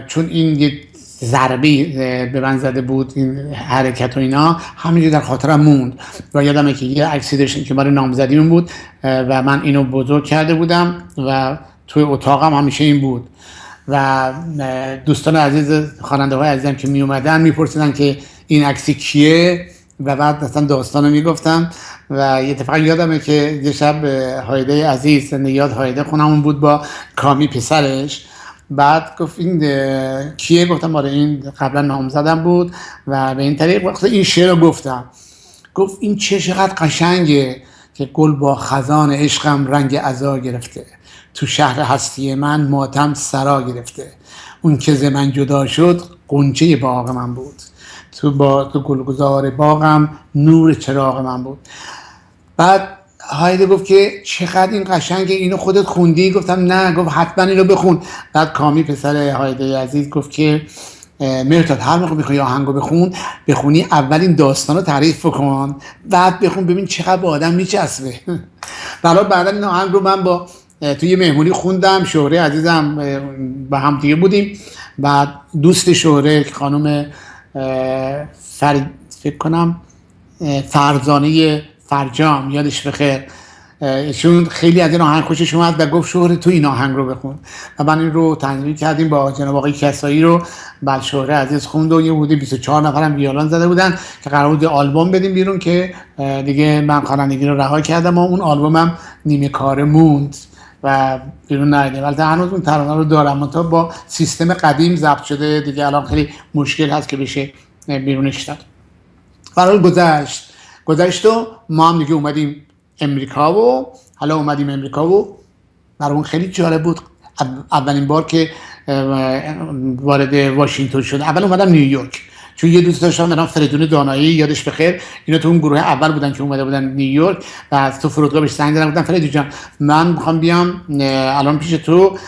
چون این یه ضربه به من زده بود این حرکت و اینا، همینجوری در خاطرم موند و یادمه که یه عکسی داشتیم که برای نامزدیم بود و من اینو بزرگ کرده بودم و توی اتاقم همیشه این بود و دوستان عزیز، خواننده های عزیزم که می اومدن میپرسیدن که این عکس کیه و بعد مثلا داستانو میگفتم و یه اتفاقا یادمه که یه شب هایده عزیز، یاد هایده خونمون بود با کامی پسرش، بعد گفت این کیه؟ گفتم آره این قبلا نامزدم بود و به این طریق وقتی این شعر رو گفتم، گفت این چقدر قشنگه که گل با خزان عشقم رنگ عزا گرفته، تو شهر هستی من ماتم سرا گرفته، اون که ز من جدا شد غنچه باغ من بود، تو گلگزار باغم نور چراغ من بود. بعد هایده گفت که چقدر این قشنگه، اینو خودت خوندی؟ گفتم نه. گفت حتما اینو بخون. بعد کامی پسر هایده عزیز گفت که مهرداد هر موقع میخوای آهنگو بخونی اول این داستانو تعریف کن بعد بخون ببین چقدر به آدم میچسبه. بعدا این آهنگ رو من با توی مهمونی خوندم، شهره عزیزم با هم دیگه بودیم، بعد دوست شهره خانم فکر کنم فرزانه فرجام یادش بخیر، ایشون خیلی از این آهنگ خوشش اومد و گفت شهره تو این آهنگ رو بخون و من این رو تنظیم کردیم با جناب آقای کسایی رو. بعد شهره عزیز خوند و یه بودی 24 نفرم ویولن زده بودن که قرار بود آلبوم بدیم بیرون که دیگه من خوانندگی رو رها کردم و اون آلبومم نیمه کاره موند و بیرون نیامد. البته هنوز اون ترانه رو دارم تا با سیستم قدیم ضبط شده دیگه، الان خیلی مشکل هست که بشه بیرونش داد. برای گذشت و ما هم دیگه اومدیم امریکا و برامون خیلی جالب بود. اولین بار که وارد واشنگتن شد، اول اومدم نیویورک چون یه دوست داشتم به نام فریدون دانایی یادش بخیر، اینا تو اون گروه اول بودن که اومده بودن نیویورک و از تو فرودگاه بهش زنگ زدم گفتم فریدون جان من میخوام بیام الان پیش تو،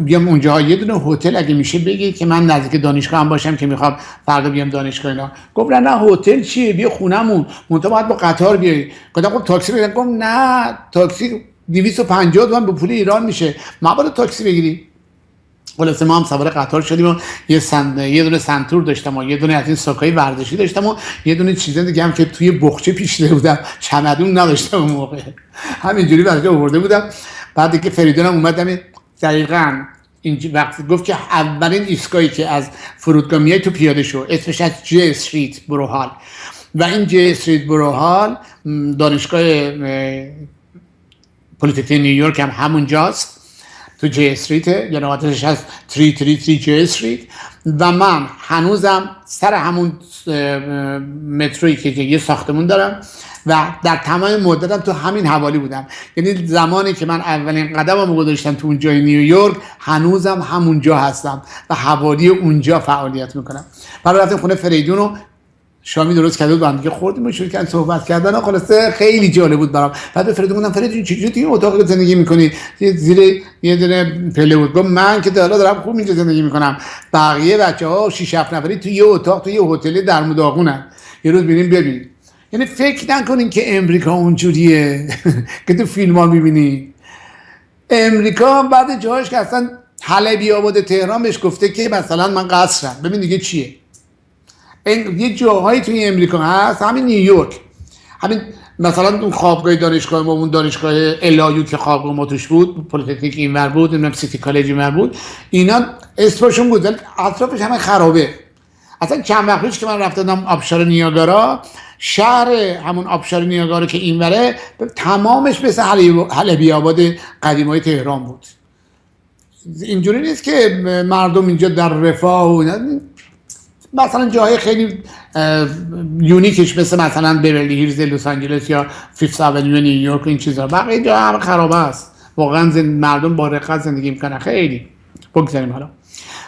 بیام اونجا یه دونه هتل اگه میشه بگی که من نزدیک دانشگاه هم باشم که میخوام فردا بیام دانشگاه اینا. گفت نه هتل چیه، بیا خونمون، منتها باید با قطار بیای. گفتم خب تاکسی بگیرم. گفت نه تاکسی 250 تومن به پول ایران میشه، ما باید تاکسی بگیری. خلاصه ما هم سوار قطار شدیم و یه دونه سنتور داشتم و یه دونه از این ساکای ورزشی داشتم و یه دونه چیز دیگه هم که توی بخچه پیچیده بودم، چمدون نداشتم اون موقع، همینجوری برای آورده بودم. بعد دیگه فریدونم اومدم دقیقاً این وقتی گفت که اولین ایستگاهی که از فرودگاه میای تو پیاده شو، اسمش از جی استریت بروهال، و این جی استریت بروهال دانشگاه پلیتکنیک نیویورک هم همونجاست، تو جی استریت، یعنی آدرسش از 333 جی استریت. و من هنوزم سر همون مترویی که یه ساختمون دارم و در تمام مدتم تو همین حوالی بودم. یعنی زمانی که من اولین قدمم گذاشتم تو اون جای نیویورک، هنوزم همونجا هستم و حوالی اونجا فعالیت میکنم. بعد رفتیم خونه فریدون و شامی درست کرده بود، با هم دیگه خوردیم و شروع کردن صحبت کردن و خلاصه خیلی جالب بود برام. بعد به فریدون گفتم فرید چجوری تو این اتاق زندگی میکنی؟ زیر یه دونه پله بود. گفت من که دارم خوب اینجا زندگی میکنم، بقیه بچه‌ها 6 7 نفری تو یه اتاق تو یه هتل در مداغونن، یه روز بریم ببین. یعنی فکر نکنین که امریکا اونجوریه که تو فیلم‌ها می‌بینی. امریکا بعد جاهاش که اصلا حلبی آباد تهران بهش گفته که مثلا من قصرم، ببین دیگه چیه. یه جاهایی توی امریکا هست، همین نیویورک، همین مثلا اون خوابگاه دانشگاه ما، اون دانشگاه الایو که خوابگاه ما توش بود، پلیتکنیک اینور بود، اونم سیتی کالج اینور بود، اینا اسمشون بود ولی اطرافش همه خرابه. اصلا چند وقت پیش که من رفتم آبشار نیاگارا، شهر همون آبشار نیاگارا که اینوره تمامش مثل حلبی آباد قدیمای تهران بود. اینجوری نیست که مردم اینجا در رفاه و مثلا جاهای خیلی یونیکش مثلا بیورلی هیلز لس آنجلس یا فیفث آونیو نیویورک، این چیزا، بقیه جاها هم خرابه است. واقعا مردم با رقت زندگی میکنن. خیلی بگذاریم. حالا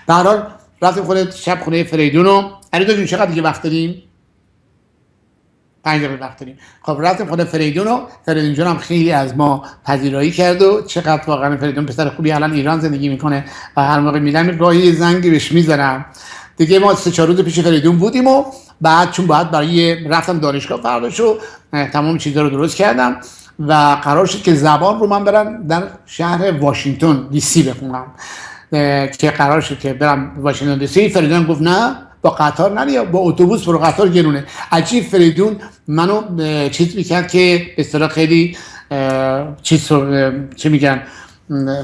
به هر حال رفتیم خونه فریدون و علیرضا چقدر دیگه وقت داریم؟ 5 دقیقه وقت داریم. خب رفتیم خونه فریدون و فریدون جون هم خیلی از ما پذیرایی کرد و چقدر واقعا فریدون پسر خوبی، الان ایران زندگی میکنه و هر موقع میرم گاهی زنگی بهش میزنم. دیگه ما 3-4 روز پیش فریدون بودیم و بعد چون باید برای رفتم دانشگاه فرداشو تمام چیزا رو درست کردم و قرار شد که زبان رو من برم در شهر واشنگتن دی سی بخونم، که قرار شد که برم واشنگتن دی سی. فریدون گفت نه با قطار نریا، با اتوبوس برو، قطار گرونه. عجیب فریدون منو چیز میکرد که به اصطلاح خیلی چی میگن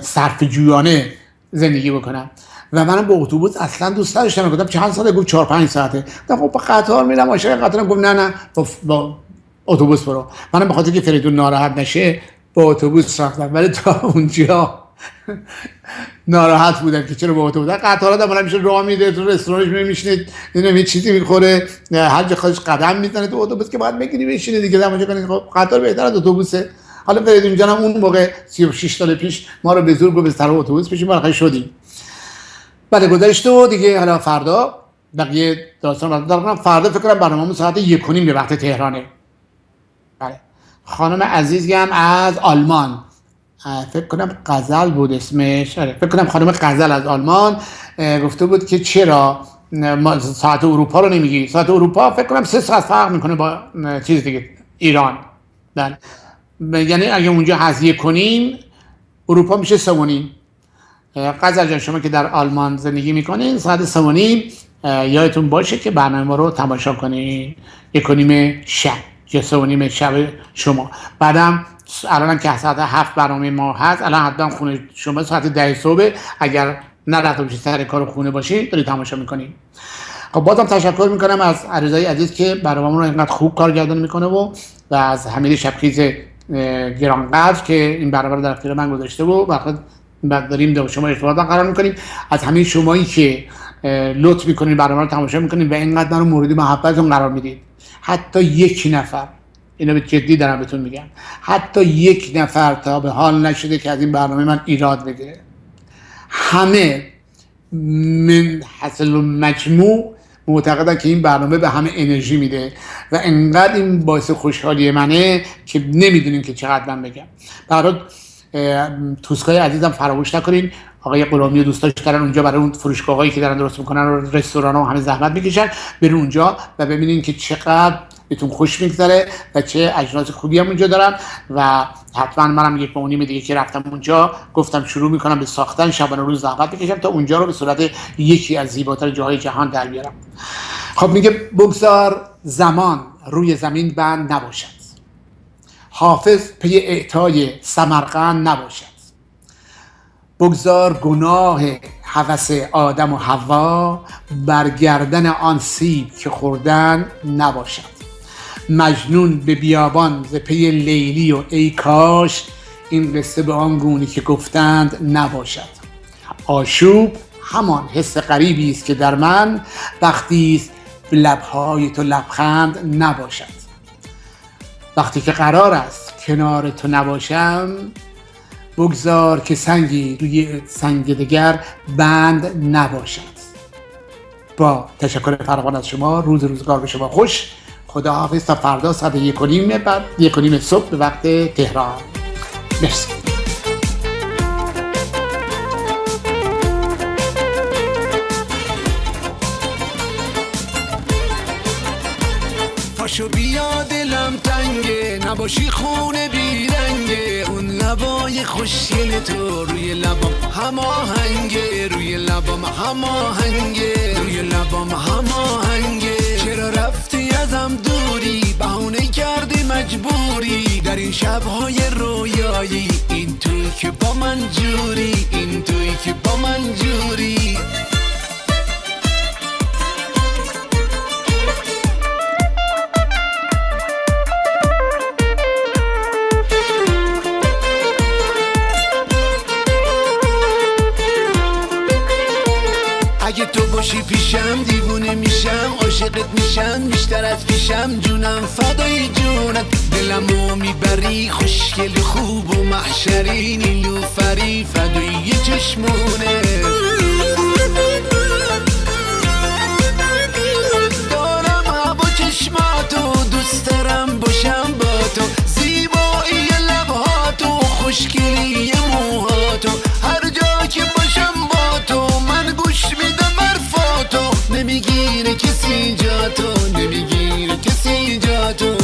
صرف جویانه زندگی بکنم و منم با اتوبوس اصلا دوست نداشتم. گفتم چند ساعته؟ گفت 4-5 ساعته. گفتم خب با قطار میرم. عاشق قطارم. گفت نه با اتوبوس برو. منم به خاطر که فریدون ناراحت نشه با اتوبوس رفتم، ولی تا اونجا ناراحت بودم که چرا با اتوبوس. قطارا دارم میشه راه میده، تو رستورانش میشینید، یه چیزی میخوره، هر جا خودش قدم میزنه. تو اتوبوس که باید بگیری بشینی دیگه، اونجا کنید. خب قطار بهتره از اتوبوسه. حالا فریدون جانم اون موقع 36 سال پیش ما رو به زور گفت سر اتوبوس بشین، ما شدیم. بعد گذشت و دیگه حالا فردا بقیه داستان دارم. فردا فکر کنم برنامه‌مون ساعت 1:30 به وقت تهرانه. بله. خانم عزیزی هم از آلمان، فکر کنم غزل بود اسمش، فکر کنم خانم غزل از آلمان گفته بود که چرا ساعت اروپا رو نمیگی. ساعت اروپا فکر کنم 3 ساعت فرق میکنه با چیز دیگه ایران. بله. یعنی اگه اونجا هست 1:30 اروپا میشه 3:30. غزل جان شما که در آلمان زندگی میکنین ساعت 3:30 یادتون باشه که برنامه رو تماشا کنین. 1:30 شب یا 3:30 شب شما. بعدم الان که ساعت 7 برنامه ما هست، الان حتما خونه شما ساعت 10 صبح. اگر نرفته باشید سر کار خونه باشید دارید تماشا میکنین. خب بازم تشکر میکنم از علیرضای عزیز که برنامه رو اینقدر خوب کارگردانی میکنه و از حمید شبخیز گرانقدر که این برنامه رو در اختیار من گذاشته و بعد داریم با شما ارتباط قرار میکنیم. از همین شمایی که لطف میکنین برنامه رو تماشا میکنین و اینقدر منو مورد محبتتون قرار میدید، حتی یک نفر، اینو به جدی دارم بهتون میگم، حتی یک نفر تا به حال نشده که از این برنامه من ایراد بگیره. همه من حاصل مجموع معتقدن که این برنامه به همه انرژی میده و انقدر این باعث خوشحالی منه که نمیدونین که چقدر من بگم. برای توسکای عزیزم فراموش نکنین، آقای غلامی و دوستاش دارن اونجا برای اون فروشگاهایی که دارن درست میکنن و رستوران‌ها همه زحمت میکشن. برین اونجا و ببینین که چقدر بهتون خوش میگذره و چه اجناس خوبی هم اونجا دارن. و حتما منم 1.5 ماه دیگه که رفتم اونجا گفتم شروع میکنم به ساختن، شبانه روز زحمت میکشم تا اونجا رو به صورت یکی از زیباتر جاهای جهان در بیارم. خب میگه بگذار زمان روی زمین بند نباشد، حافظ پی اعطای سمرقند نباشد. بگذار گناه هوس آدم و حوا بر گردن آن سیب که خوردن نباشد. مجنون به بیابان ز پی لیلی و ای کاش این قصه به آن گونه که گفتند نباشد. آشوب همان حس غریبی است که در من وقتی است به لبهای تو لبخند نباشد. وقتی که قرار است کنار تو نباشم بگذار که سنگی روی سنگ دگر بند نباشد. با تشکر فراوان از شما، روزگار به شما خوش. خداحافظ تا فردا ساعت 1:30 بعد 1:30 صبح به وقت تهران. مرسی. پاشو بیا دلم تنگه، نباشی خونه بیرنگه، اون لبای خوشگل تو روی لبام هماهنگه، روی لبام هماهنگه، روی لبام هماهنگه. چرا رفتی ازم دوری، بهونه کردی مجبوری، در این شبهای رویایی این توی که با من جوری، این توی که با من جوری. اگه تو باشی پیشم دیوونه میشم، عاشقت میشم بیشتر از پیشم، جونم فدای جونت، دلمو میبری خوشگل خوب و محشری، نیلوفری فدای چشمونه. دارم هوا چشماتو، دوست دارم باشم با تو، زیبایی لبهاتو، خوشگلی موهاتو، هر جا که باشم با تو من گوش میدم حرفاتو، نمیگیره کسی جا تو، نمیگیره کسی جا تو.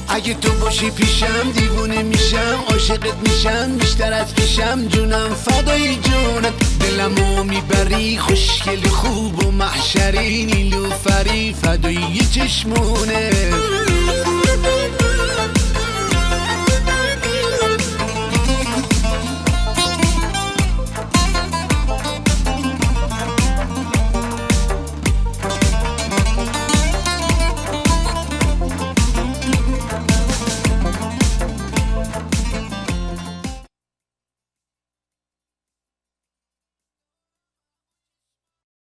اگه تو باشی پیشم دیوونه میشم، عاشقت میشم بیشتر از پیشم، جونم فدای جونت، دلمو میبری خوشگل خوب و محشری، نیلوفری فدای چشمونه.